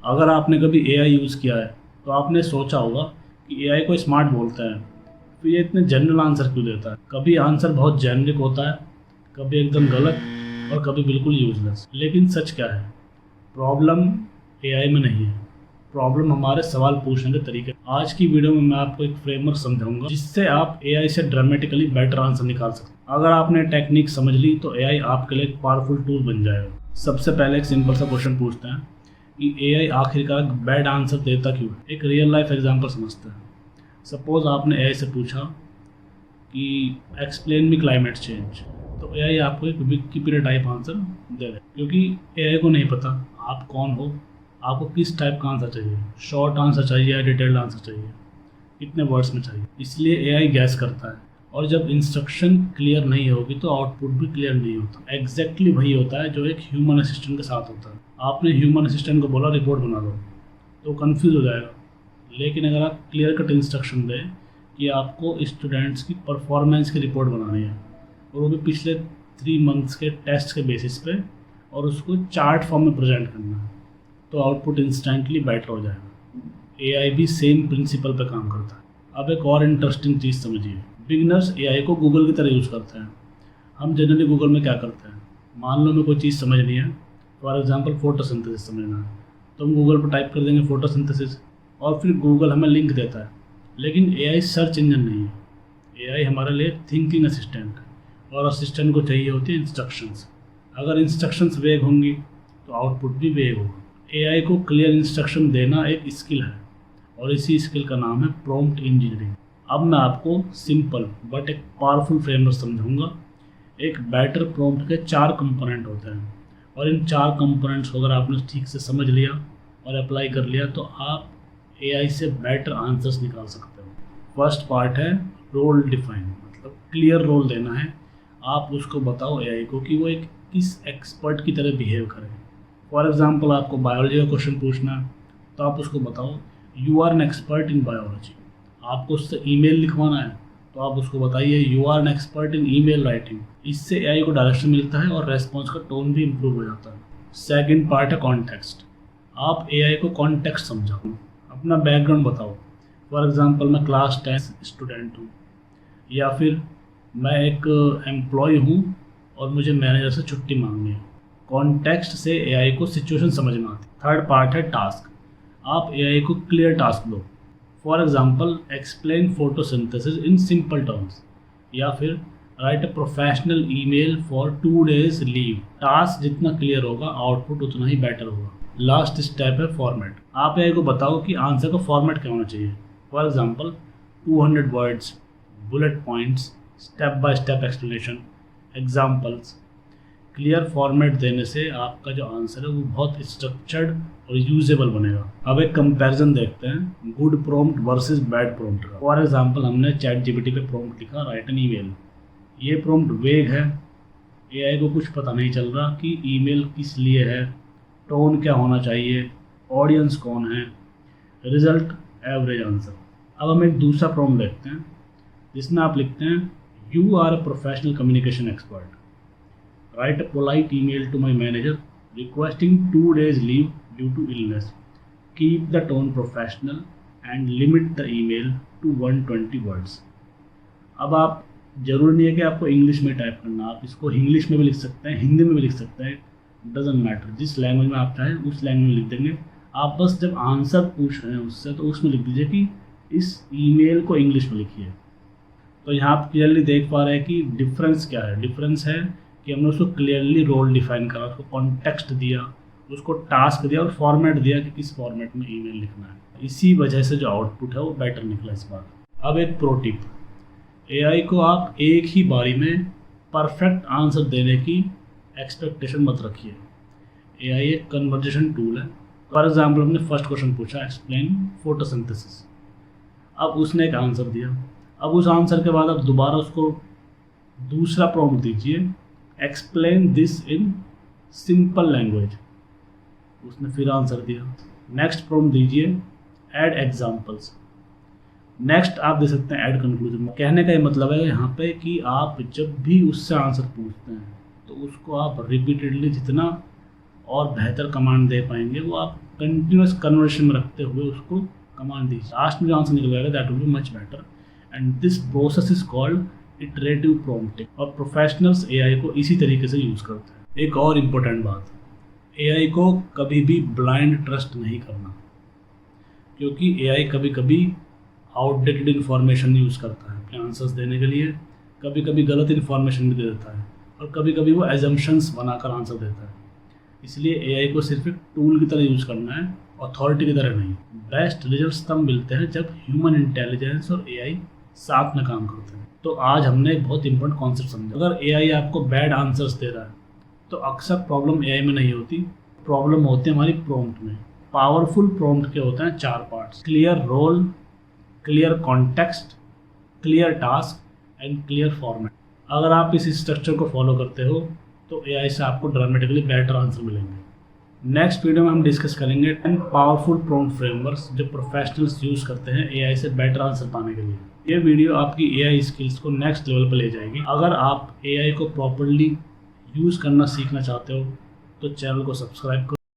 अगर आपने कभी एआई यूज़ किया है तो आपने सोचा होगा कि एआई को स्मार्ट बोलते हैं, तो ये इतने जनरल आंसर क्यों देता है। कभी आंसर बहुत जेनरिक होता है, कभी एकदम गलत और कभी बिल्कुल यूजलेस। लेकिन सच क्या है, प्रॉब्लम एआई में नहीं है, प्रॉब्लम हमारे सवाल पूछने के तरीके। आज की वीडियो में मैं आपको एक फ्रेमवर्क समझाऊंगा जिससे आप एआई से ड्रामेटिकली बेटर आंसर निकाल सकते हैं। अगर आपने टेक्निक समझ ली तो एआई आपके लिए एक पावरफुल टूल बन जाएगा। सबसे पहले एक सिंपल सा क्वेश्चन पूछते हैं कि एआई आखिरकार बैड आंसर देता क्यों है। एक रियल लाइफ एग्जांपल समझते हैं। सपोज आपने एआई से पूछा कि एक्सप्लेन मी क्लाइमेट चेंज, तो एआई आपको एक विकिपीडिया टाइप आंसर दे दे, क्योंकि एआई को नहीं पता आप कौन हो, आपको किस टाइप का आंसर चाहिए, शॉर्ट आंसर चाहिए या डिटेल्ड आंसर चाहिए, कितने वर्ड्स में चाहिए। इसलिए एआई गैस करता है, और जब इंस्ट्रक्शन क्लियर नहीं होगी तो आउटपुट भी क्लियर नहीं होता। एग्जैक्टली वही होता है जो एक ह्यूमन असिस्टेंट के साथ होता है। आपने ह्यूमन असिस्टेंट को बोला रिपोर्ट बना दो तो कंफ्यूज हो जाएगा, लेकिन अगर आप क्लियर कट इंस्ट्रक्शन दें कि आपको स्टूडेंट्स की परफॉर्मेंस की रिपोर्ट बनानी है, और वो भी पिछले 3 मंथ्स के टेस्ट के बेसिस पे, और उसको चार्ट फॉर्म में प्रेजेंट करना है, तो आउटपुट इंस्टेंटली बेटर हो जाएगा। एआई भी सेम प्रिंसिपल पे काम करता है। अब एक और इंटरेस्टिंग चीज़ समझिए, बिगिनर्स एआई को गूगल की तरह यूज़ करते हैं। हम जनरली गूगल में क्या करते हैं, मान लो हमें कोई चीज़ समझनी है, फॉर एग्जांपल फोटोसिंथेसिस समझना है, तो हम गूगल पर टाइप कर देंगे फोटोसिंथेसिस, और फिर गूगल हमें लिंक देता है। लेकिन एआई सर्च इंजन नहीं है, एआई हमारे लिए थिंकिंग असिस्टेंट है, और असिस्टेंट को चाहिए होती है इंस्ट्रक्शंस। अगर इंस्ट्रक्शंस वेग होंगी तो आउटपुट भी वेग होगा। एआई को क्लियर इंस्ट्रक्शन देना एक स्किल है, और इसी स्किल का नाम है प्रॉम्प्ट इंजीनियरिंग। अब मैं आपको सिंपल बट एक पावरफुल फ्रेमवर्क समझाऊंगा। एक बेटर प्रॉम्प्ट के 4 कंपोनेंट होते हैं, और इन 4 कंपोनेंट्स को अगर आपने ठीक से समझ लिया और अप्लाई कर लिया तो आप एआई से बेटर आंसर्स निकाल सकते हो। फर्स्ट पार्ट है रोल डिफाइन, मतलब क्लियर रोल देना है। आप उसको बताओ एआई को कि वो एक किस एक्सपर्ट की तरह बिहेव करे। फॉर एग्जांपल आपको बायोलॉजी का क्वेश्चन पूछना है, तो आप उसको बताओ you are an expert in biology. आपको उससे ईमेल लिखवाना है, तो आप उसको बताइए you are an expert in email writing. इससे एआई को डायरेक्शन मिलता है और रेस्पॉन्स का टोन भी इम्प्रूव हो जाता है। सेकंड पार्ट है कॉन्टेक्स्ट। आप एआई को कॉन्टेक्स्ट समझाओ, अपना बैकग्राउंड बताओ। फॉर एग्जांपल मैं क्लास 10 स्टूडेंट हूँ, या फिर मैं एक एम्प्लॉय हूँ और मुझे मैनेजर से छुट्टी मांगनी है। कॉन्टेक्स्ट से एआई को सिचुएशन समझ में आती है। थर्ड पार्ट है टास्क। आप एआई को क्लियर टास्क दो। For example explain photosynthesis in simple terms, या फिर right a professional email for 2 days leave. Task जितना क्लियर होगा आउटपुट उतना ही बेटर होगा। लास्ट स्टेप है फॉर्मेट। आप एआई को बताओ कि आंसर का फॉर्मेट क्या होना चाहिए। For example 200 words, bullet points, step by step explanation, examples. Clear format देने से आपका जो आंसर है वो बहुत स्ट्रक्चर्ड और यूजेबल बनेगा। अब एक कंपैरिजन देखते हैं good prompt versus bad prompt का। फॉर एग्जांपल हमने चैट जीपीटी पे प्रॉम्प्ट लिखा राइट एन ईमेल। ये प्रॉम्प्ट वेग है, एआई को कुछ पता नहीं चल रहा कि ईमेल किस लिए है, टोन क्या होना चाहिए, ऑडियंस कौन है, रिजल्ट एवरेज आंसर। अब हम एक दूसरा प्रॉम्प्ट देखते हैं जिसमें आप लिखते हैं you are a professional communication expert, write a polite email to my manager requesting 2 days leave due to illness. Keep the tone professional and limit the email to 120 words. अब आप जरूरी नहीं है कि आपको इंग्लिश में टाइप करना, आप इसको इंग्लिश में भी लिख सकते हैं, हिंदी में भी लिख सकते हैं, डजेंट मैटर। जिस लैंग्वेज में आप चाहें उस लैंग्वेज में लिख देंगे। आप बस जब आंसर पूछ रहे हैं उससे तो उसमें लिख दीजिए कि इस ईमेल को इंग्लिश में लिखिए। तो यहाँ आप क्लियरली देख पा रहे हैं कि डिफरेंस क्या है। डिफरेंस है कि हमने उसको क्लियरली रोल डिफाइन करा, उसको कॉन्टेक्स्ट दिया, उसको टास्क दिया और फॉर्मेट दिया कि किस फॉर्मेट में ईमेल लिखना है। इसी वजह से जो आउटपुट है वो बेटर निकला इस बार। अब एक प्रो टिप, एआई को आप एक ही बारी में परफेक्ट आंसर देने की एक्सपेक्टेशन मत रखिए। एआई एक कन्वर्जेशन टूल है। फॉर एग्जाम्पल हमने फर्स्ट क्वेश्चन पूछा एक्सप्लेन फोटोसिंथेसिस, अब उसने एक आंसर दिया। अब उस आंसर के बाद आप दोबारा उसको दूसरा प्रॉम्प्ट दीजिए explain this in simple language, उसने फिर आंसर दिया। नेक्स्ट प्रॉम्प्ट दीजिए ऐड एग्जाम्पल्स। नेक्स्ट आप दे सकते हैं ऐड कंक्लूजन। कहने का ये मतलब है यहाँ पे कि आप जब भी उससे आंसर पूछते हैं तो उसको आप रिपीटेडली जितना और बेहतर कमांड दे पाएंगे वो आप कंटिन्यूस कन्वर्सेशन में रखते हुए उसको कमांड दीजिए। लास्ट में जो आंसर निकल जाएगा that will be much better, and this process is called iterative prompting, और प्रोफेशनल्स एआई को इसी तरीके से यूज़ करते हैं। एक और इम्पोर्टेंट बात, एआई को कभी भी ब्लाइंड ट्रस्ट नहीं करना, क्योंकि एआई कभी कभी आउटडेटेड इन्फॉर्मेशन यूज़ करता है अपने आंसर्स देने के लिए, कभी कभी गलत इन्फॉर्मेशन भी दे देता है, और कभी कभी वो एजम्पशंस बनाकर आंसर देता है। इसलिए एआई को सिर्फ एक टूल की तरह यूज़ करना है, अथॉरिटी की तरह नहीं। बेस्ट रिजल्ट्स तब मिलते हैं जब ह्यूमन इंटेलिजेंस और एआई साथ में काम करते हैं। तो आज हमने एक बहुत इंपॉर्टेंट कॉन्सेप्ट समझा। अगर एआई आपको बैड आंसर्स दे रहा है तो अक्सर प्रॉब्लम एआई में नहीं होती, प्रॉब्लम होती है हमारी प्रॉम्प्ट में। पावरफुल प्रॉम्प्ट के होते हैं 4 parts: clear role, clear context, clear task and clear format. अगर आप इस स्ट्रक्चर को फॉलो करते हो तो एआई से आपको ड्रामेटिकली बेटर आंसर मिलेंगे। नेक्स्ट वीडियो में हम डिस्कस करेंगे 10 पावरफुल प्रॉम्प्ट फ्रेमवर्क्स जो प्रोफेशनल्स यूज़ करते हैं एआई से बेटर आंसर पाने के लिए। ये वीडियो आपकी एआई स्किल्स को नेक्स्ट लेवल पर ले जाएगी। अगर आप एआई को प्रॉपर्ली यूज़ करना सीखना चाहते हो तो चैनल को सब्सक्राइब करो।